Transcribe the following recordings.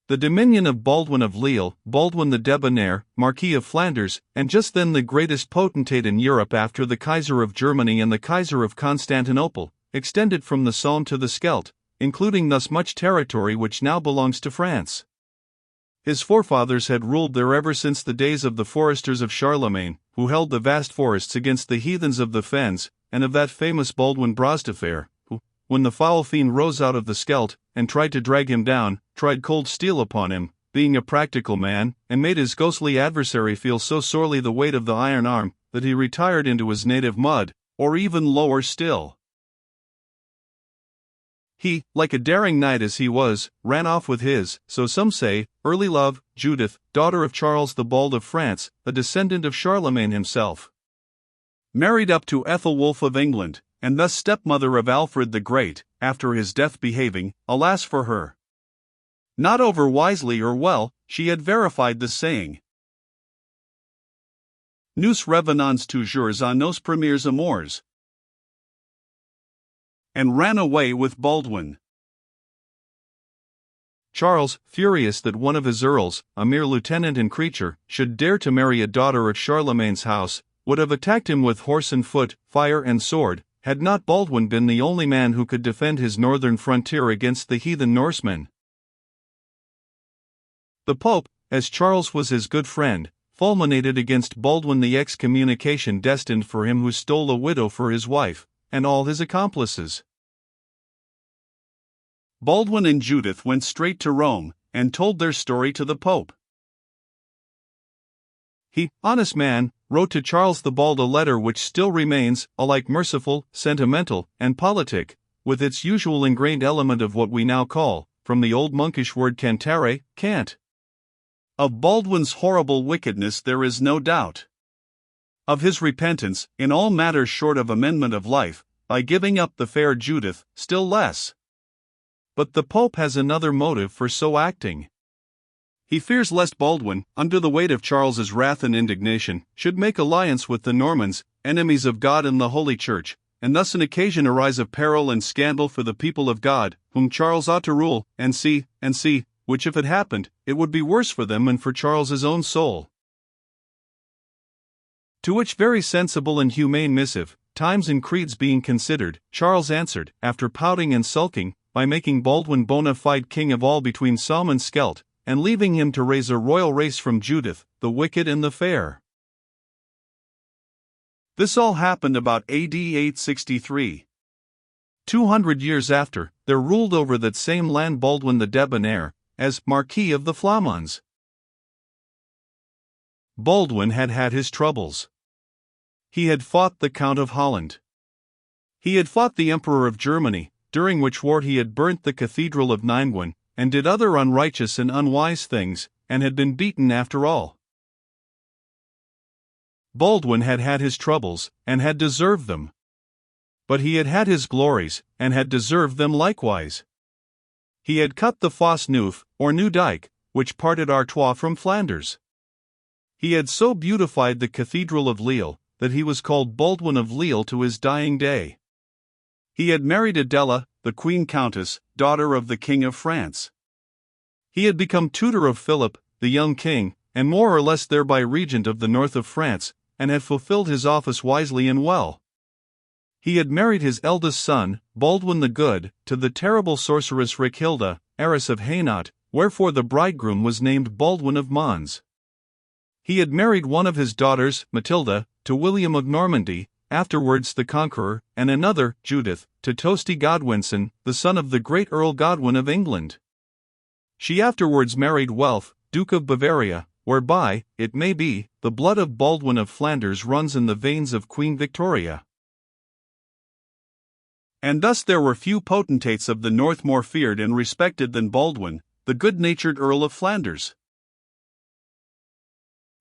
The dominion of Baldwin of Lille, Baldwin the Debonair, Marquis of Flanders, and just then the greatest potentate in Europe after the Kaiser of Germany and the Kaiser of Constantinople, extended from the Somme to the Scheldt, including thus much territory which now belongs to France. His forefathers had ruled there ever since the days of the foresters of Charlemagne, who held the vast forests against the heathens of the fens, and of that famous Baldwin Brosdefair, who, when the foul fiend rose out of the Scheldt, and tried to drag him down, tried cold steel upon him, being a practical man, and made his ghostly adversary feel so sorely the weight of the iron arm, that he retired into his native mud, or even lower still. He, like a daring knight as he was, ran off with his, so some say, early love, Judith, daughter of Charles the Bald of France, a descendant of Charlemagne himself. Married up to Ethelwulf of England, and thus stepmother of Alfred the Great, after his death behaving, alas for her, not over wisely or well, she had verified the saying, Nous revenons toujours à nos premiers amours, and ran away with Baldwin. Charles, furious that one of his earls, a mere lieutenant and creature, should dare to marry a daughter of Charlemagne's house, would have attacked him with horse and foot, fire and sword, had not Baldwin been the only man who could defend his northern frontier against the heathen Norsemen. The Pope, as Charles was his good friend, fulminated against Baldwin the excommunication destined for him who stole a widow for his wife, and all his accomplices. Baldwin and Judith went straight to Rome, and told their story to the Pope. He, honest man, wrote to Charles the Bald a letter which still remains, alike merciful, sentimental, and politic, with its usual ingrained element of what we now call, from the old monkish word cantare, cant. Of Baldwin's horrible wickedness there is no doubt. Of his repentance, in all matters short of amendment of life, by giving up the fair Judith, still less. But the Pope has another motive for so acting. He fears lest Baldwin, under the weight of Charles's wrath and indignation, should make alliance with the Normans, enemies of God and the Holy Church, and thus an occasion arise of peril and scandal for the people of God, whom Charles ought to rule, and see, which if it happened, it would be worse for them and for Charles's own soul. To which very sensible and humane missive, times and creeds being considered, Charles answered, after pouting and sulking, by making Baldwin bona fide king of all between Somme and Scheldt, and leaving him to raise a royal race from Judith, the wicked and the fair. This all happened about AD 863. 200 years after, there ruled over that same land Baldwin the Debonair, as Marquis of the Flamands. Baldwin had had his troubles. He had fought the Count of Holland. He had fought the Emperor of Germany, during which war he had burnt the Cathedral of Ninguen, and did other unrighteous and unwise things, and had been beaten after all. Baldwin had had his troubles, and had deserved them. But he had had his glories, and had deserved them likewise. He had cut the Fosse Neuf, or New Dyke, which parted Artois from Flanders. He had so beautified the Cathedral of Lille, that he was called Baldwin of Lille to his dying day. He had married Adela, the Queen Countess, daughter of the King of France. He had become tutor of Philip, the young king, and more or less thereby regent of the north of France, and had fulfilled his office wisely and well. He had married his eldest son, Baldwin the Good, to the terrible sorceress Richhilda, heiress of Hainaut, wherefore the bridegroom was named Baldwin of Mons. He had married one of his daughters, Matilda, to William of Normandy, afterwards the Conqueror, and another, Judith, to Tosti Godwinson, the son of the great Earl Godwin of England. She afterwards married Welf, Duke of Bavaria, whereby, it may be, the blood of Baldwin of Flanders runs in the veins of Queen Victoria. And thus there were few potentates of the north more feared and respected than Baldwin, the good-natured Earl of Flanders.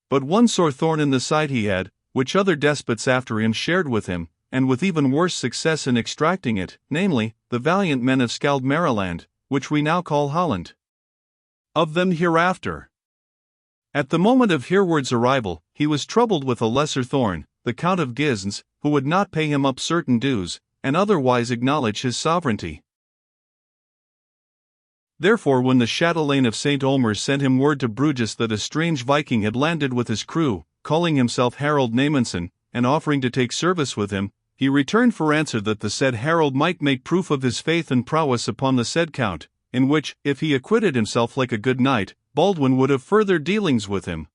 But one sore thorn in the side he had, which other despots after him shared with him, and with even worse success in extracting it, namely, the valiant men of Scald Maryland, which we now call Holland. Of them hereafter. At the moment of Hereward's arrival, he was troubled with a lesser thorn, the Count of Gisnes, who would not pay him up certain dues, and otherwise acknowledge his sovereignty. Therefore when the chatelaine of St. Omer sent him word to Bruges that a strange Viking had landed with his crew, calling himself Harold Namenson, and offering to take service with him, he returned for answer that the said Harold might make proof of his faith and prowess upon the said count, in which, if he acquitted himself like a good knight, Baldwin would have further dealings with him.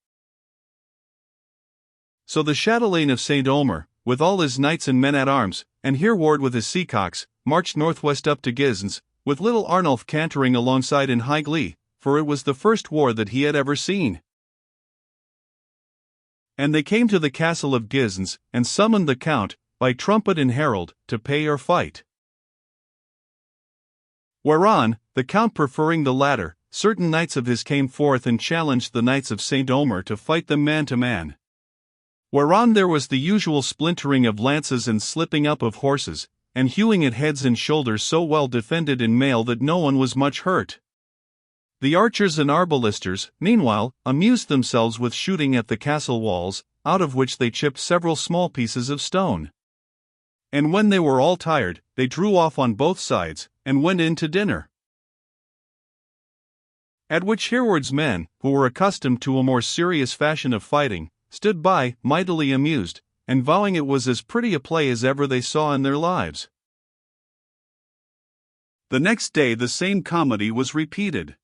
So the chatelaine of St. Omer, with all his knights and men-at-arms, and Hereward with his seacocks, marched northwest up to Gisens, with little Arnulf cantering alongside in high glee, for it was the first war that he had ever seen. And they came to the castle of Gisens, and summoned the count, by trumpet and herald, to pay or fight. Whereon, the count preferring the latter, certain knights of his came forth and challenged the knights of St. Omer to fight them man to man. Whereon there was the usual splintering of lances and slipping up of horses, and hewing at heads and shoulders so well defended in mail that no one was much hurt. The archers and arbalisters, meanwhile, amused themselves with shooting at the castle walls, out of which they chipped several small pieces of stone. And when they were all tired, they drew off on both sides, and went in to dinner. At which Hereward's men, who were accustomed to a more serious fashion of fighting, stood by, mightily amused, and vowing it was as pretty a play as ever they saw in their lives. The next day the same comedy was repeated.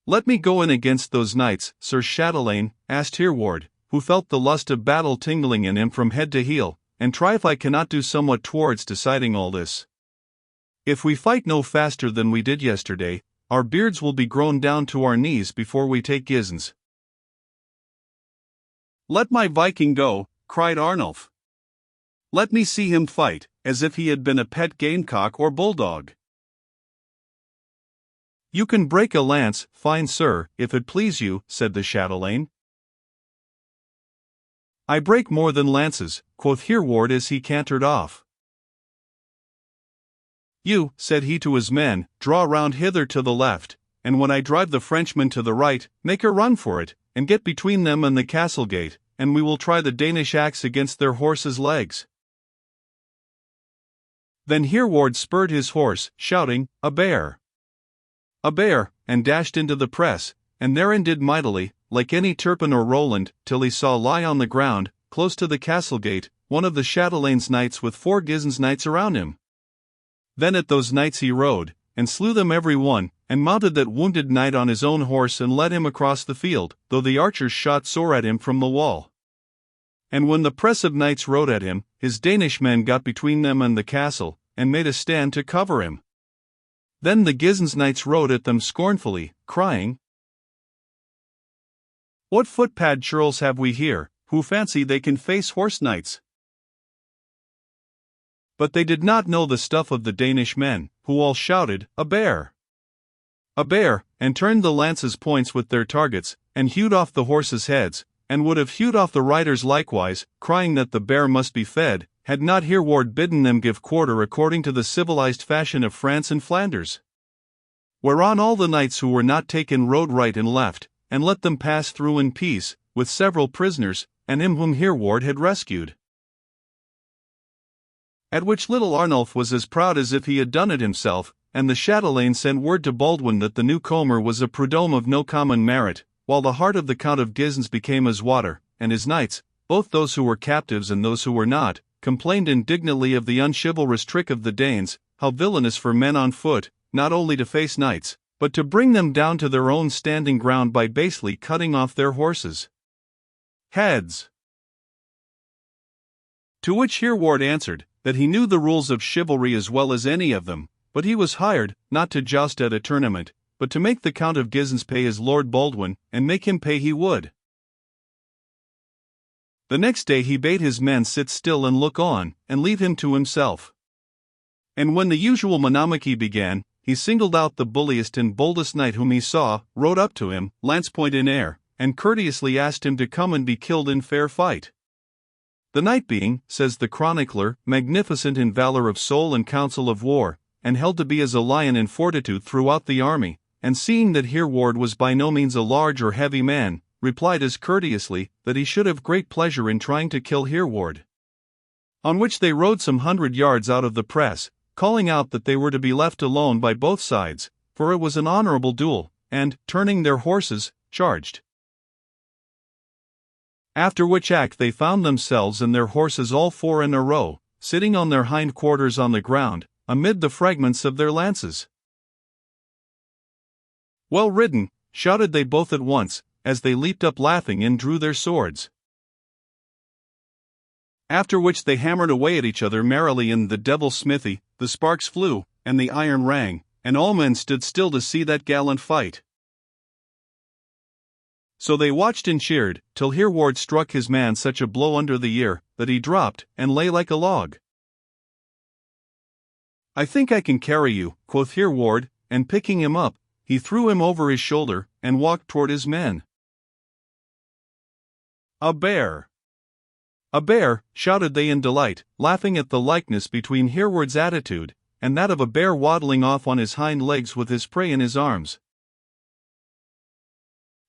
"Let me go in against those knights, Sir Chatelaine," asked Hereward, who felt the lust of battle tingling in him from head to heel, "and try if I cannot do somewhat towards deciding all this. If we fight no faster than we did yesterday, our beards will be grown down to our knees before we take Gisens." "Let my Viking go," cried Arnulf. "Let me see him fight, as if he had been a pet gamecock or bulldog." "You can break a lance, fine sir, if it please you," said the chatelaine. "I break more than lances," quoth Hereward as he cantered off. "You," said he to his men, "draw round hither to the left, and when I drive the Frenchman to the right, make a run for it, and get between them and the castle gate, and we will try the Danish axe against their horses' legs." Then Hereward spurred his horse, shouting, "A bear! A bear!" and dashed into the press, and therein did mightily, like any Turpin or Roland, till he saw lie on the ground, close to the castle gate, one of the chatelaine's knights with 4 Gisens knights around him. Then at those knights he rode, and slew them every one, and mounted that wounded knight on his own horse and led him across the field, though the archers shot sore at him from the wall. And when the press of knights rode at him, his Danish men got between them and the castle, and made a stand to cover him. Then the Gisens knights rode at them scornfully, crying, "What footpad churls have we here, who fancy they can face horse knights?" But they did not know the stuff of the Danish men, who all shouted, "A bear! A bear!" and turned the lances' points with their targets, and hewed off the horses' heads, and would have hewed off the riders likewise, crying that the bear must be fed, had not Hereward bidden them give quarter according to the civilized fashion of France and Flanders. Whereon all the knights who were not taken rode right and left, and let them pass through in peace, with several prisoners, and him whom Hereward had rescued. At which little Arnulf was as proud as if he had done it himself, and the chatelaine sent word to Baldwin that the newcomer was a prud'homme of no common merit, while the heart of the Count of Gisens became as water, and his knights, both those who were captives and those who were not, complained indignantly of the unchivalrous trick of the Danes, how villainous for men on foot, not only to face knights, but to bring them down to their own standing ground by basely cutting off their horses' heads. To which Hereward answered, that he knew the rules of chivalry as well as any of them, but he was hired, not to joust at a tournament, but to make the Count of Gisens pay his Lord Baldwin, and make him pay he would. The next day he bade his men sit still and look on, and leave him to himself. And when the usual monomachy began, he singled out the bulliest and boldest knight whom he saw, rode up to him, lance point in air, and courteously asked him to come and be killed in fair fight. The knight being, says the chronicler, magnificent in valor of soul and counsel of war, and held to be as a lion in fortitude throughout the army, and seeing that Hereward was by no means a large or heavy man, replied as courteously, that he should have great pleasure in trying to kill Hereward. On which they rode some 100 yards out of the press, calling out that they were to be left alone by both sides, for it was an honorable duel, and, turning their horses, charged. After which act they found themselves and their horses all four in a row, sitting on their hind quarters on the ground, amid the fragments of their lances. "Well ridden!" shouted they both at once, as they leaped up laughing and drew their swords. After which they hammered away at each other merrily in the devil's smithy, the sparks flew, and the iron rang, and all men stood still to see that gallant fight. So they watched and cheered, till Hereward struck his man such a blow under the ear, that he dropped, and lay like a log. "I think I can carry you," quoth Hereward, and picking him up, he threw him over his shoulder, and walked toward his men. "A bear! A bear!" shouted they in delight, laughing at the likeness between Hereward's attitude, and that of a bear waddling off on his hind legs with his prey in his arms.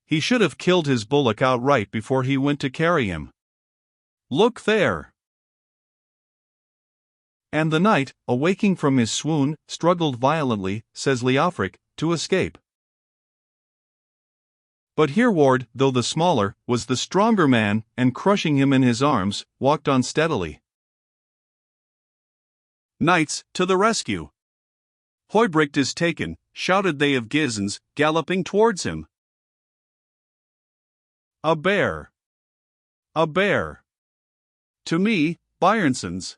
He should have killed his bullock outright before he went to carry him. "Look there!" And the knight, awaking from his swoon, struggled violently, says Leofric, to escape. But Hereward, though the smaller, was the stronger man, and crushing him in his arms, walked on steadily. "Knights, to the rescue! Heubrecht is taken," shouted they of Gisens, galloping towards him. "A bear! A bear! To me, Byrnsons!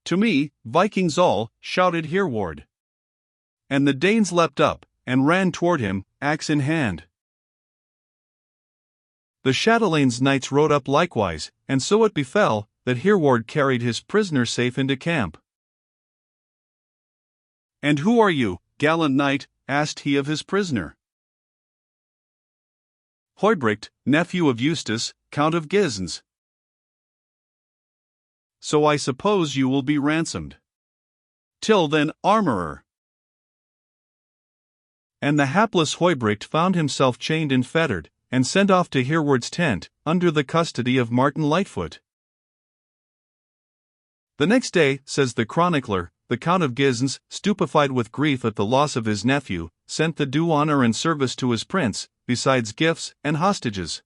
To me, Vikings all!" shouted Hereward. And the Danes leapt up, and ran toward him, axe in hand. The Chatelain's knights rode up likewise, and so it befell, that Hereward carried his prisoner safe into camp. "And who are you, gallant knight?" asked he of his prisoner. "Heubrecht, nephew of Eustace, Count of Gisens." "So I suppose you will be ransomed. Till then, armorer." And the hapless Heubrecht found himself chained and fettered, and sent off to Hereward's tent, under the custody of Martin Lightfoot. The next day, says the chronicler, the Count of Gisens, stupefied with grief at the loss of his nephew, sent the due honor and service to his prince, besides gifts and hostages.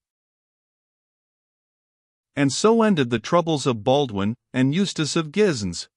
And so ended the troubles of Baldwin and Eustace of Gisens.